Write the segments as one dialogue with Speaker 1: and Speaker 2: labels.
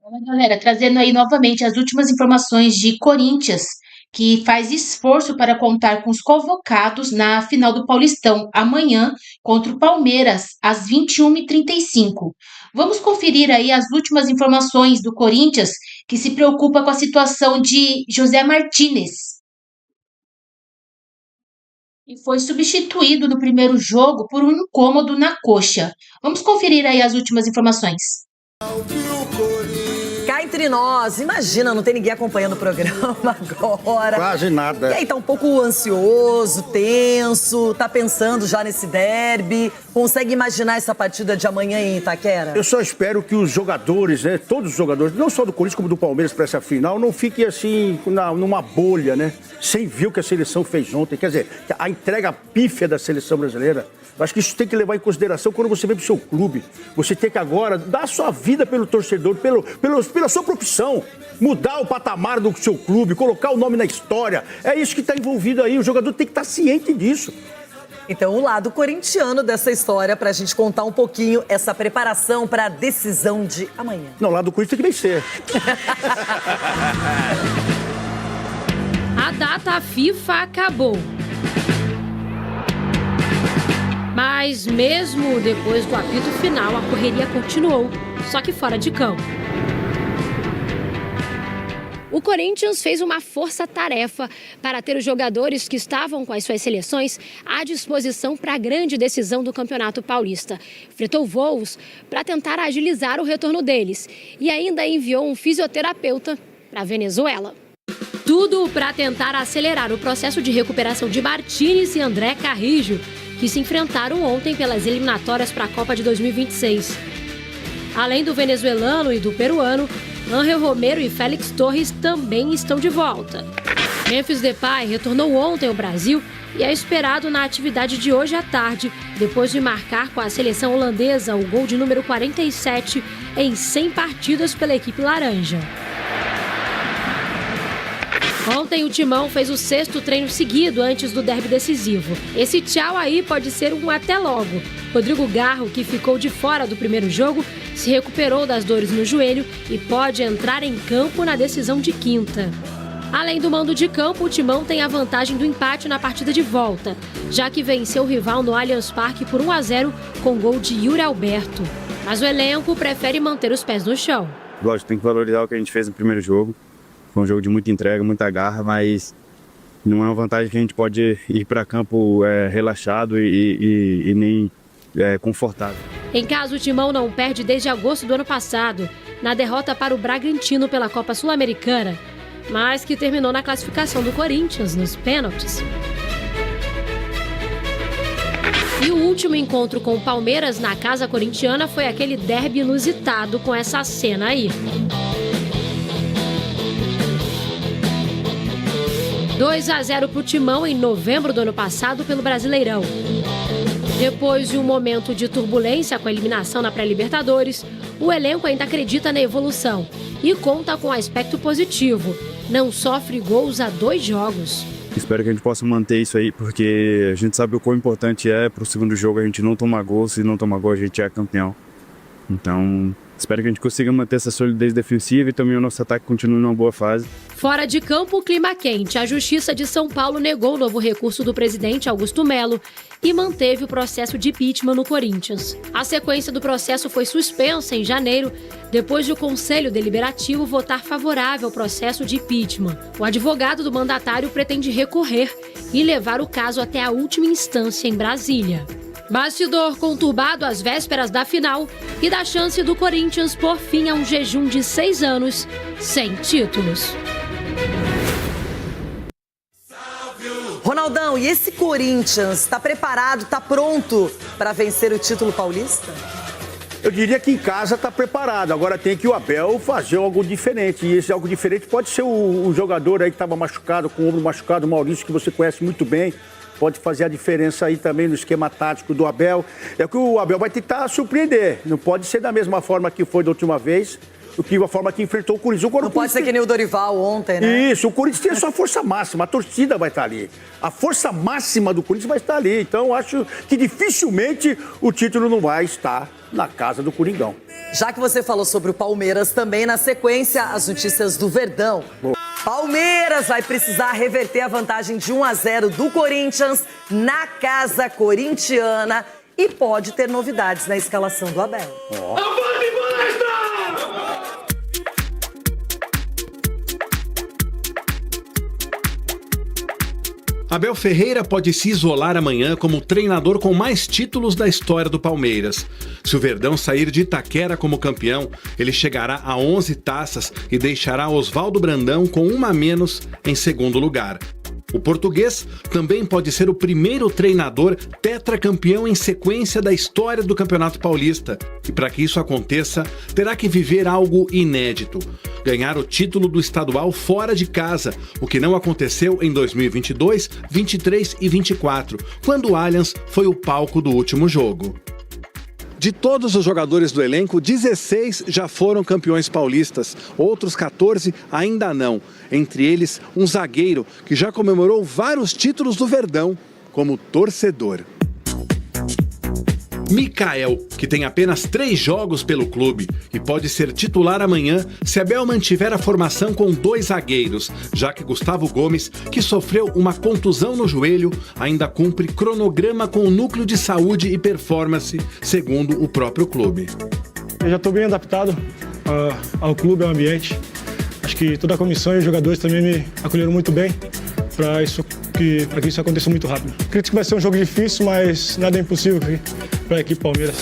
Speaker 1: Fala, galera, trazendo aí novamente as últimas informações de Corinthians, que faz esforço para contar com os convocados na final do Paulistão, amanhã, contra o Palmeiras, às 21h35. Vamos conferir aí as últimas informações do Corinthians, que se preocupa com a situação de José Martínez. E foi substituído no primeiro jogo por um incômodo na coxa. Vamos conferir aí as últimas informações.
Speaker 2: Cá entre nós, imagina, não tem ninguém acompanhando o programa agora.
Speaker 3: Quase nada.
Speaker 2: E aí, tá um pouco ansioso, tenso, tá pensando já nesse derby? Consegue imaginar essa partida de amanhã em Itaquera?
Speaker 3: Eu só espero que os jogadores, né, todos os jogadores, não só do Corinthians como do Palmeiras para essa final, não fiquem assim, numa bolha, né? Sem ver o que a seleção fez ontem. Quer dizer, a entrega pífia da seleção brasileira. Eu acho que isso tem que levar em consideração quando você vem pro seu clube. Você tem que agora dar a sua vida pelo torcedor, pela sua profissão. Mudar o patamar do seu clube, colocar o nome na história. É isso que está envolvido aí. O jogador tem que estar ciente disso.
Speaker 2: Então, o lado corintiano dessa história, pra gente contar um pouquinho essa preparação para a decisão de amanhã.
Speaker 3: Não, o lado do Corinthians tem que vencer.
Speaker 4: A data FIFA acabou. Mas mesmo depois do apito final, a correria continuou, só que fora de campo. O Corinthians fez uma força-tarefa para ter os jogadores que estavam com as suas seleções à disposição para a grande decisão do Campeonato Paulista. Fretou voos para tentar agilizar o retorno deles e ainda enviou um fisioterapeuta para a Venezuela. Tudo para tentar acelerar o processo de recuperação de Martínez e André Carrillo, que se enfrentaram ontem pelas eliminatórias para a Copa de 2026. Além do venezuelano e do peruano, Ángel Romero e Félix Torres também estão de volta. Memphis Depay retornou ontem ao Brasil e é esperado na atividade de hoje à tarde, depois de marcar com a seleção holandesa o gol de número 47 em 100 partidas pela equipe laranja. Ontem o Timão fez o 6º treino seguido antes do derby decisivo. Esse tchau aí pode ser um até logo. Rodrigo Garro, que ficou de fora do primeiro jogo, se recuperou das dores no joelho e pode entrar em campo na decisão de quinta. Além do mando de campo, o Timão tem a vantagem do empate na partida de volta, já que venceu o rival no Allianz Parque por 1-0 com gol de Yuri Alberto. Mas o elenco prefere manter os pés no chão.
Speaker 5: Lógico, tem que valorizar o que a gente fez no primeiro jogo. Foi um jogo de muita entrega, muita garra, mas não é uma vantagem que a gente pode ir para campo relaxado e nem confortável.
Speaker 4: Em casa, o Timão não perde desde agosto do ano passado, na derrota para o Bragantino pela Copa Sul-Americana, mas que terminou na classificação do Corinthians nos pênaltis. E o último encontro com o Palmeiras na casa corintiana foi aquele derby inusitado com essa cena aí. 2-0 para o Timão em novembro do ano passado pelo Brasileirão. Depois de um momento de turbulência com a eliminação na pré-Libertadores, o elenco ainda acredita na evolução e conta com aspecto positivo. Não sofre gols há 2 jogos.
Speaker 5: Espero que a gente possa manter isso aí, porque a gente sabe o quão importante é para o segundo jogo a gente não tomar gol. Se não tomar gol, a gente é campeão. Então, espero que a gente consiga manter essa solidez defensiva e também o nosso ataque continue numa boa fase.
Speaker 4: Fora de campo, o clima quente. A Justiça de São Paulo negou o novo recurso do presidente Augusto Melo e manteve o processo de impeachment no Corinthians. A sequência do processo foi suspensa em janeiro, depois de o Conselho Deliberativo votar favorável ao processo de impeachment. O advogado do mandatário pretende recorrer e levar o caso até a última instância em Brasília. Bastidor conturbado às vésperas da final e da chance do Corinthians pôr fim a um jejum de 6 anos sem títulos.
Speaker 2: Ronaldão, e esse Corinthians está preparado, está pronto para vencer o título paulista?
Speaker 3: Eu diria que em casa está preparado. Agora tem que o Abel fazer algo diferente. E esse algo diferente pode ser o jogador aí que estava machucado, com o ombro machucado, o Maurício, que você conhece muito bem. pode fazer a diferença aí também no esquema tático do Abel. É que o Abel vai tentar surpreender, não pode ser da mesma forma que foi da última vez, do que a forma que enfrentou o Corinthians.
Speaker 2: Não pode ser que nem o Dorival ontem, né?
Speaker 3: Isso, o Corinthians tem a sua força máxima, a torcida vai estar ali. A força máxima do Corinthians vai estar ali. Então, acho que dificilmente o título não vai estar na casa do Coringão.
Speaker 2: Já que você falou sobre o Palmeiras, também na sequência, as notícias do Verdão.
Speaker 3: Boa.
Speaker 2: Palmeiras vai precisar reverter a vantagem de 1-0 do Corinthians na casa corintiana e pode ter novidades na escalação do Abel.
Speaker 6: Abel Ferreira pode se isolar amanhã como o treinador com mais títulos da história do Palmeiras. Se o Verdão sair de Itaquera como campeão, ele chegará a 11 taças e deixará Oswaldo Brandão com uma a menos em segundo lugar. O português também pode ser o primeiro treinador tetracampeão em sequência da história do Campeonato Paulista. E para que isso aconteça, terá que viver algo inédito: ganhar o título do estadual fora de casa, o que não aconteceu em 2022, 23 e 24, quando o Allianz foi o palco do último jogo. De todos os jogadores do elenco, 16 já foram campeões paulistas, outros 14 ainda não. Entre eles, um zagueiro que já comemorou vários títulos do Verdão como torcedor. Mikael, que tem apenas 3 jogos pelo clube e pode ser titular amanhã se Abel mantiver a formação com 2 zagueiros, já que Gustavo Gomes, que sofreu uma contusão no joelho, ainda cumpre cronograma com o núcleo de saúde e performance, segundo o próprio clube.
Speaker 7: Eu já estou bem adaptado ao clube, ao ambiente. Acho que toda a comissão e os jogadores também me acolheram muito bem para que isso aconteça muito rápido. Acredito que vai ser um jogo difícil, mas nada é impossível para a equipe Palmeiras.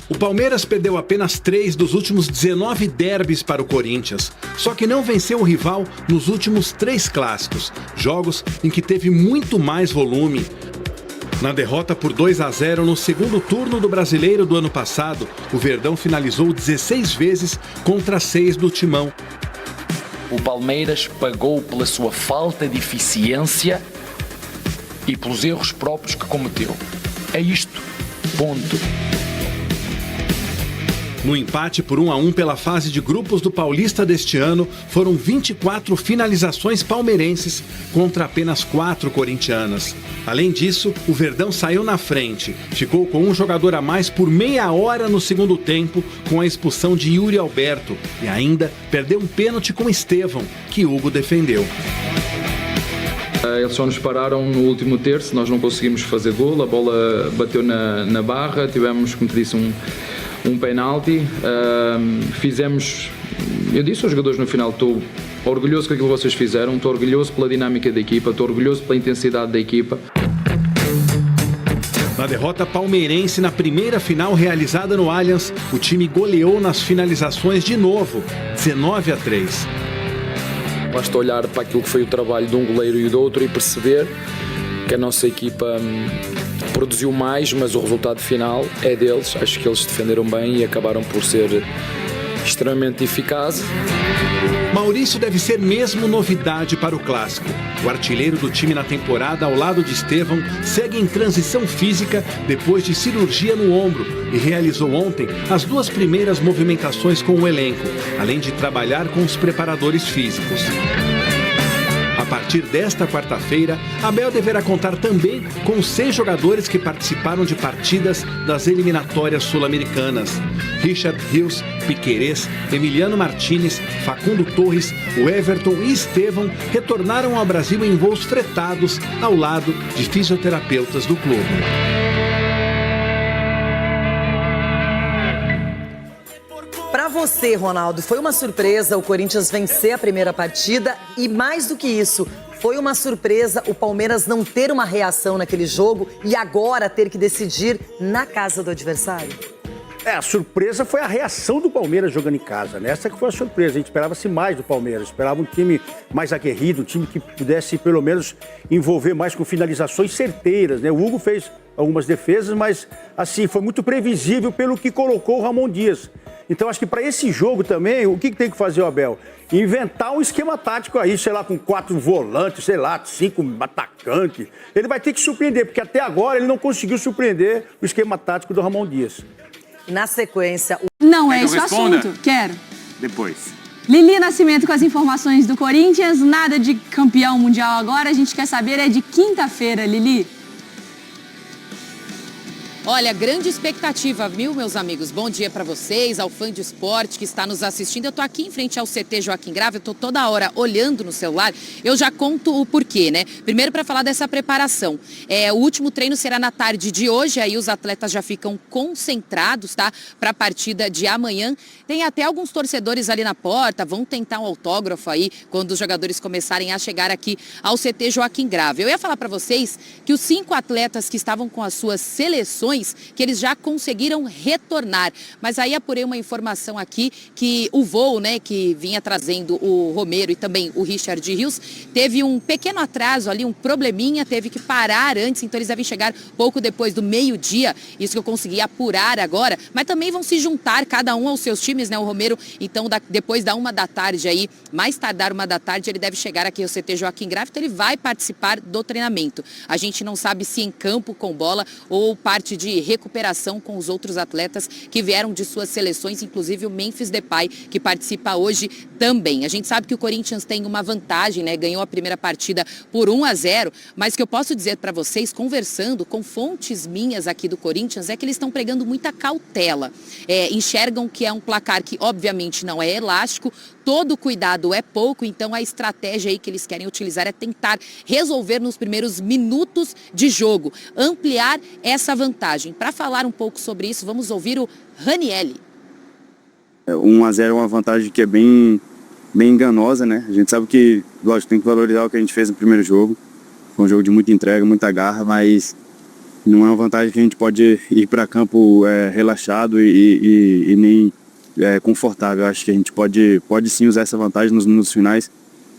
Speaker 6: O Palmeiras perdeu apenas 3 dos últimos 19 derbys para o Corinthians, só que não venceu o rival nos últimos 3 clássicos, jogos em que teve muito mais volume. Na derrota por 2-0 no segundo turno do Brasileiro do ano passado, o Verdão finalizou 16 vezes contra 6 do Timão.
Speaker 8: O Palmeiras pagou pela sua falta de eficiência e pelos erros próprios que cometeu. É isto. Ponto.
Speaker 6: No empate por 1-1 pela fase de grupos do Paulista deste ano, foram 24 finalizações palmeirenses contra apenas 4 corintianas. Além disso, o Verdão saiu na frente. Ficou com um jogador a mais por meia hora no segundo tempo, com a expulsão de Yuri Alberto. E ainda perdeu um pênalti com Estevão, que Hugo defendeu.
Speaker 9: Eles só nos pararam no último terço, nós não conseguimos fazer gol, a bola bateu na barra, tivemos, como te disse, um penalti. Fizemos, eu disse aos jogadores no final, estou orgulhoso com aquilo que vocês fizeram, estou orgulhoso pela dinâmica da equipa, estou orgulhoso pela intensidade da equipa.
Speaker 6: Na derrota palmeirense na primeira final realizada no Allianz, o time goleou nas finalizações de novo, 19-3.
Speaker 9: Basta olhar para aquilo que foi o trabalho de um goleiro e do outro e perceber que a nossa equipa produziu mais, mas o resultado final é deles. Acho que eles defenderam bem e acabaram por ser extremamente eficazes.
Speaker 6: Maurício deve ser mesmo novidade para o clássico. O artilheiro do time na temporada, ao lado de Estevão, segue em transição física depois de cirurgia no ombro e realizou ontem as 2 primeiras movimentações com o elenco, além de trabalhar com os preparadores físicos. A partir desta quarta-feira, Abel deverá contar também com os 6 jogadores que participaram de partidas das eliminatórias sul-americanas. Richard Rios, Piquerez, Emiliano Martínez, Facundo Torres, o Everton e Estevão retornaram ao Brasil em voos fretados ao lado de fisioterapeutas do clube.
Speaker 2: Para você, Ronaldo, foi uma surpresa o Corinthians vencer a primeira partida e, mais do que isso, foi uma surpresa o Palmeiras não ter uma reação naquele jogo e agora ter que decidir na casa do adversário?
Speaker 3: A surpresa foi a reação do Palmeiras jogando em casa, né? Essa que foi a surpresa. A gente esperava-se mais do Palmeiras, esperava um time mais aguerrido, um time que pudesse, pelo menos, envolver mais com finalizações certeiras, né? O Hugo fez algumas defesas, mas, assim, foi muito previsível pelo que colocou o Ramon Dias, Então, acho que para esse jogo também, o que tem que fazer o Abel? Inventar um esquema tático aí, sei lá, com 4 volantes, sei lá, 5 atacantes. Ele vai ter que surpreender, porque até agora ele não conseguiu surpreender o esquema tático do Ramon Dias.
Speaker 2: E na sequência...
Speaker 10: Não é esse o assunto. Quero.
Speaker 11: Depois.
Speaker 10: Lili Nascimento com as informações do Corinthians. Nada de campeão mundial agora. A gente quer saber é de quinta-feira, Lili.
Speaker 12: Olha, grande expectativa, viu, meus amigos? Bom dia para vocês, ao fã de esporte que está nos assistindo. Eu tô aqui em frente ao CT Joaquim Grava, eu tô toda hora olhando no celular. Eu já conto o porquê, né? Primeiro para falar dessa preparação. O último treino será na tarde de hoje, aí os atletas já ficam concentrados, tá? Para a partida de amanhã. Tem até alguns torcedores ali na porta, vão tentar um autógrafo aí quando os jogadores começarem a chegar aqui ao CT Joaquim Grava. Eu ia falar para vocês que os 5 atletas que estavam com as suas seleções, que eles já conseguiram retornar. Mas aí apurei uma informação aqui que o voo, né, que vinha trazendo o Romero e também o Richard Rios, teve um pequeno atraso ali, um probleminha, teve que parar antes, então eles devem chegar pouco depois do meio-dia, isso que eu consegui apurar agora, mas também vão se juntar cada um aos seus times, né, o Romero, então depois da 1h aí, mais tardar 1h, ele deve chegar aqui ao CT Joaquim Grava, então ele vai participar do treinamento. A gente não sabe se em campo com bola ou parte de recuperação com os outros atletas que vieram de suas seleções, inclusive o Memphis Depay, que participa hoje também. A gente sabe que o Corinthians tem uma vantagem, né? Ganhou a primeira partida por 1-0, mas o que eu posso dizer para vocês, conversando com fontes minhas aqui do Corinthians, é que eles estão pregando muita cautela. Enxergam que é um placar que obviamente não é elástico, todo cuidado é pouco, então a estratégia aí que eles querem utilizar é tentar resolver nos primeiros minutos de jogo, ampliar essa vantagem. Para falar um pouco sobre isso, vamos ouvir o Ranielli.
Speaker 5: 1-0 é uma vantagem que é bem enganosa, né? A gente sabe que, lógico, tem que valorizar o que a gente fez no primeiro jogo. Foi um jogo de muita entrega, muita garra, mas não é uma vantagem que a gente pode ir para campo relaxado e nem confortável. Acho que a gente pode sim usar essa vantagem nos minutos finais,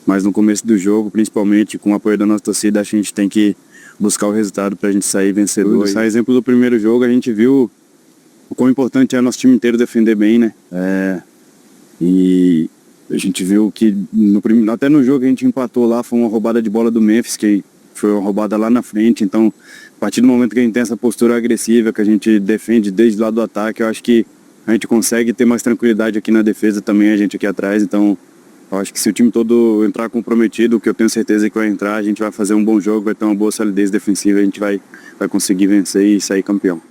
Speaker 5: mas no começo do jogo, principalmente com o apoio da nossa torcida, acho que a gente tem que buscar o resultado para a gente sair vencedor. Esse exemplo do primeiro jogo, a gente viu o quão importante é o nosso time inteiro defender bem, né? E a gente viu que até no jogo que a gente empatou lá, foi uma roubada de bola do Memphis, que foi uma roubada lá na frente. Então, a partir do momento que a gente tem essa postura agressiva, que a gente defende desde o lado do ataque, eu acho que a gente consegue ter mais tranquilidade aqui na defesa também, a gente aqui atrás. Então, eu acho que se o time todo entrar comprometido, que eu tenho certeza que vai entrar, a gente vai fazer um bom jogo, vai ter uma boa solidez defensiva, a gente vai conseguir vencer e sair campeão.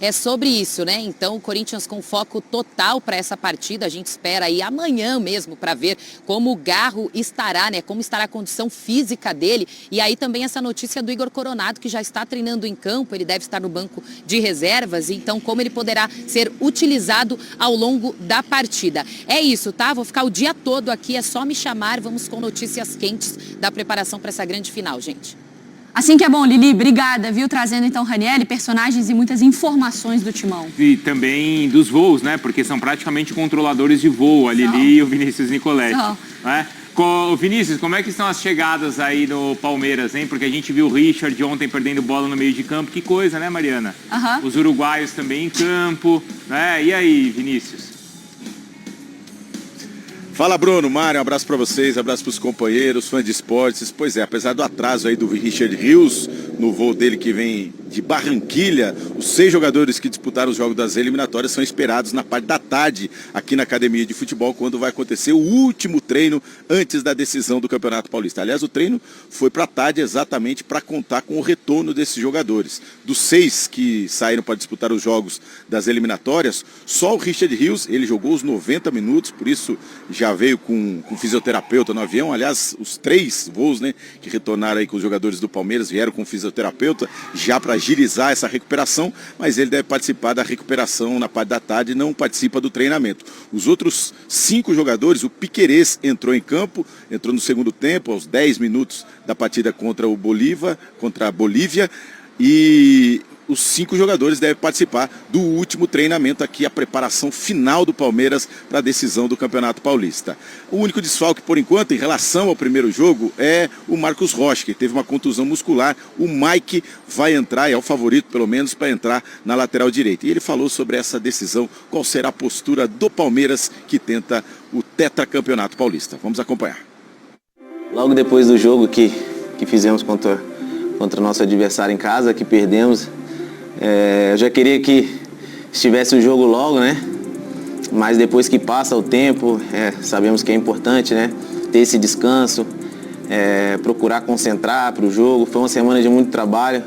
Speaker 12: É sobre isso, né? Então, o Corinthians com foco total para essa partida. A gente espera aí amanhã mesmo para ver como o Garro estará, né? Como estará a condição física dele. E aí também essa notícia do Igor Coronado, que já está treinando em campo. Ele deve estar no banco de reservas. Então, como ele poderá ser utilizado ao longo da partida. É isso, tá? Vou ficar o dia todo aqui. É só me chamar. Vamos com notícias quentes da preparação para essa grande final, gente.
Speaker 10: Assim que é bom, Lili, obrigada, viu? Trazendo então Ranielli, personagens e muitas informações do Timão.
Speaker 11: E também dos voos, né? Porque são praticamente controladores de voo, a Lili e o Vinícius Nicoletti. Né? Vinícius, como é que estão as chegadas aí no Palmeiras, hein? Porque a gente viu o Richard ontem perdendo bola no meio de campo. Que coisa, né, Mariana? Os uruguaios também em campo, né? E aí, Vinícius?
Speaker 13: Fala, Bruno, Mário, um abraço para vocês, abraço para os companheiros, fãs de esportes. Pois é, apesar do atraso aí do Richard Rios, no voo dele que vem de Barranquilha, os 6 jogadores que disputaram os jogos das eliminatórias são esperados na parte da tarde aqui na Academia de Futebol, quando vai acontecer o último treino antes da decisão do Campeonato Paulista. Aliás, o treino foi para a tarde exatamente para contar com o retorno desses jogadores. Dos 6 que saíram para disputar os jogos das eliminatórias, só o Richard Rios, ele jogou os 90 minutos, por isso já veio com fisioterapeuta no avião. Aliás, os 3 voos, né, que retornaram aí com os jogadores do Palmeiras vieram com fisioterapeuta, já para agilizar essa recuperação, mas ele deve participar da recuperação na parte da tarde e não participa do treinamento. Os outros 5 jogadores, o Piquerez entrou em campo, entrou no segundo tempo, aos 10 minutos da partida contra a Bolívia, e os 5 jogadores devem participar do último treinamento aqui, a preparação final do Palmeiras para a decisão do Campeonato Paulista. O único desfalque, por enquanto, em relação ao primeiro jogo, é o Marcos Rocha, que teve uma contusão muscular. O Mike vai entrar, é o favorito, pelo menos, para entrar na lateral direita. E ele falou sobre essa decisão, qual será a postura do Palmeiras, que tenta o tetracampeonato paulista. Vamos acompanhar.
Speaker 14: Logo depois do jogo que fizemos contra o nosso adversário em casa, que perdemos, eu já queria que estivesse o jogo logo, né? Mas depois que passa o tempo, sabemos que é importante, né? Ter esse descanso, procurar concentrar para o jogo. Foi uma semana de muito trabalho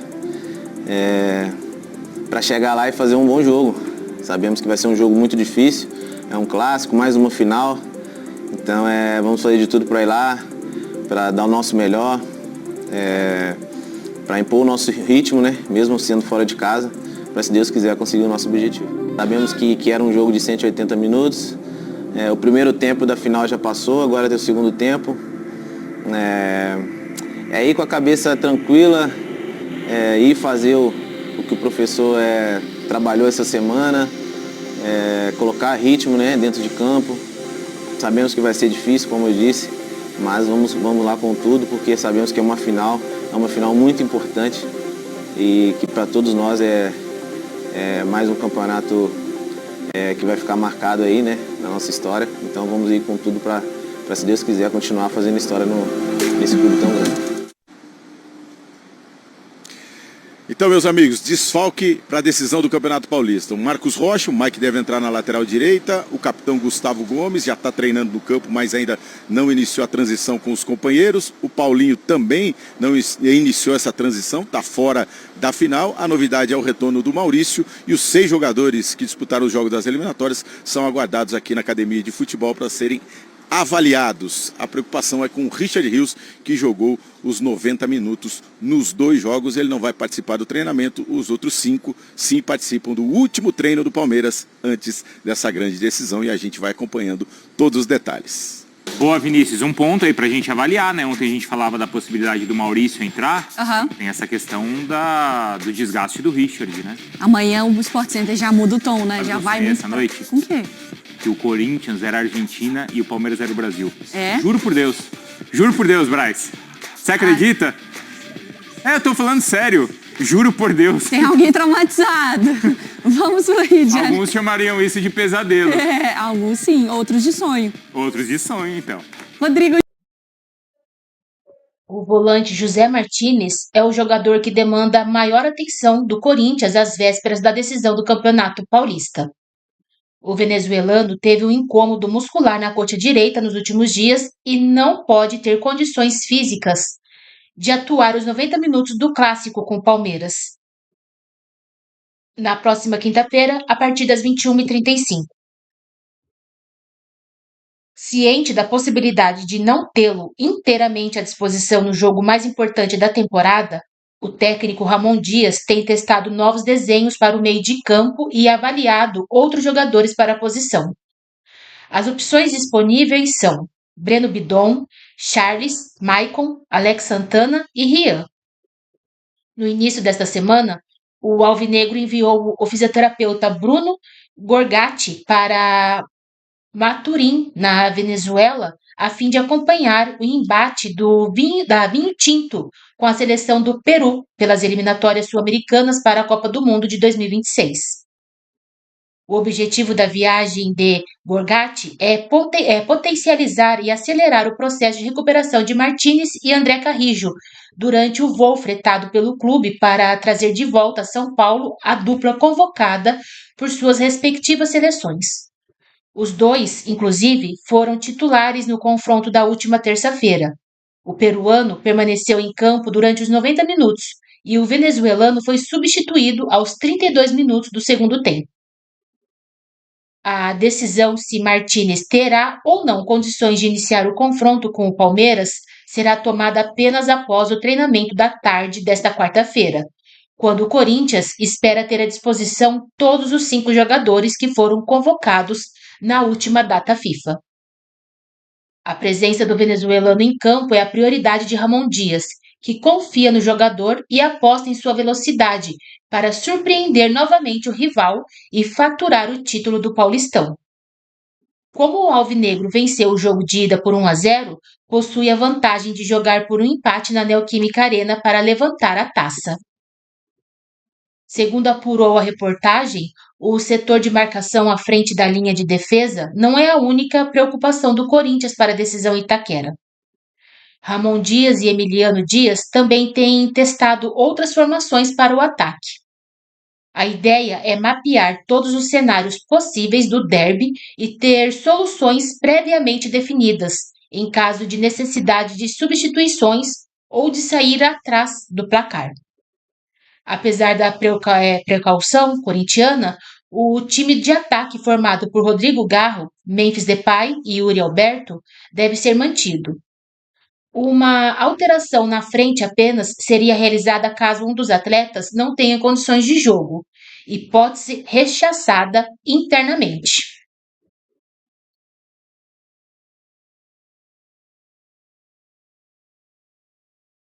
Speaker 14: para chegar lá e fazer um bom jogo. Sabemos que vai ser um jogo muito difícil, é um clássico, mais uma final. Então vamos fazer de tudo para ir lá, para dar o nosso melhor, para impor o nosso ritmo, né? Mesmo sendo fora de casa, para, se Deus quiser, conseguir o nosso objetivo. Sabemos que era um jogo de 180 minutos, o primeiro tempo da final já passou, agora tem o segundo tempo. É ir com a cabeça tranquila, ir fazer o que o professor trabalhou essa semana, colocar ritmo, né, dentro de campo. Sabemos que vai ser difícil, como eu disse, mas vamos lá com tudo, porque sabemos que é uma final muito importante e que para todos nós é mais um campeonato que vai ficar marcado aí, né, na nossa história. Então vamos ir com tudo para, se Deus quiser, continuar fazendo história nesse clube tão grande.
Speaker 13: Então, meus amigos, desfalque para a decisão do Campeonato Paulista. O Marcos Rocha, o Mike deve entrar na lateral direita, o capitão Gustavo Gomes já está treinando no campo, mas ainda não iniciou a transição com os companheiros. O Paulinho também não iniciou essa transição, está fora da final. A novidade é o retorno do Maurício e os 6 jogadores que disputaram os jogos das eliminatórias são aguardados aqui na Academia de Futebol para serem avaliados. A preocupação é com o Richard Rios, que jogou os 90 minutos nos 2 jogos. Ele não vai participar do treinamento. Os outros 5 sim participam do último treino do Palmeiras antes dessa grande decisão, e a gente vai acompanhando todos os detalhes.
Speaker 11: Boa, Vinícius, um ponto aí pra gente avaliar, né? Ontem a gente falava da possibilidade do Maurício entrar. Tem essa questão do desgaste do Richard, né?
Speaker 10: Amanhã o Sport Center já muda o tom, né? Já vai muito.
Speaker 11: Essa noite?
Speaker 10: Com o quê?
Speaker 11: Que o Corinthians era a Argentina e o Palmeiras era o Brasil. Juro por Deus, Braz. Você acredita? Eu tô falando sério. Juro por Deus.
Speaker 10: Tem alguém traumatizado. Vamos pro Rio de Janeiro.
Speaker 11: Alguns chamariam isso de pesadelo.
Speaker 10: Alguns sim, outros de sonho.
Speaker 11: Outros de sonho, então.
Speaker 10: Rodrigo.
Speaker 1: O volante José Martínez é o jogador que demanda maior atenção do Corinthians às vésperas da decisão do Campeonato Paulista. O venezuelano teve um incômodo muscular na coxa direita nos últimos dias e não pode ter condições físicas de atuar os 90 minutos do clássico com o Palmeiras. Na próxima quinta-feira, a partir das 21h35. Ciente da possibilidade de não tê-lo inteiramente à disposição no jogo mais importante da temporada, o técnico Ramon Dias tem testado novos desenhos para o meio de campo e avaliado outros jogadores para a posição. As opções disponíveis são Breno Bidon, Charles, Maicon, Alex Santana e Rian. No início desta semana, o Alvinegro enviou o fisioterapeuta Bruno Gorgatti para Maturim, na Venezuela, a fim de acompanhar o embate da Vinho Tinto com a seleção do Peru pelas eliminatórias sul-americanas para a Copa do Mundo de 2026. O objetivo da viagem de Gorgatti é potencializar e acelerar o processo de recuperação de Martínez e André Carrijo durante o voo fretado pelo clube para trazer de volta a São Paulo a dupla convocada por suas respectivas seleções. Os dois, inclusive, foram titulares no confronto da última terça-feira. O peruano permaneceu em campo durante os 90 minutos e o venezuelano foi substituído aos 32 minutos do segundo tempo. A decisão se Martínez terá ou não condições de iniciar o confronto com o Palmeiras será tomada apenas após o treinamento da tarde desta quarta-feira, quando o Corinthians espera ter à disposição todos os 5 jogadores que foram convocados na última data FIFA. A presença do venezuelano em campo é a prioridade de Ramon Dias, que confia no jogador e aposta em sua velocidade para surpreender novamente o rival e faturar o título do Paulistão. Como o Alvinegro venceu o jogo de ida por 1-0, possui a vantagem de jogar por um empate na Neoquímica Arena para levantar a taça. Segundo apurou a reportagem, o setor de marcação à frente da linha de defesa não é a única preocupação do Corinthians para a decisão em Itaquera. Ramon Dias e Emiliano Dias também têm testado outras formações para o ataque. A ideia é mapear todos os cenários possíveis do derby e ter soluções previamente definidas, em caso de necessidade de substituições ou de sair atrás do placar. Apesar da precaução corintiana, o time de ataque formado por Rodrigo Garro, Memphis Depay e Yuri Alberto deve ser mantido. Uma alteração na frente apenas seria realizada caso um dos atletas não tenha condições de jogo e pode ser rechaçada internamente.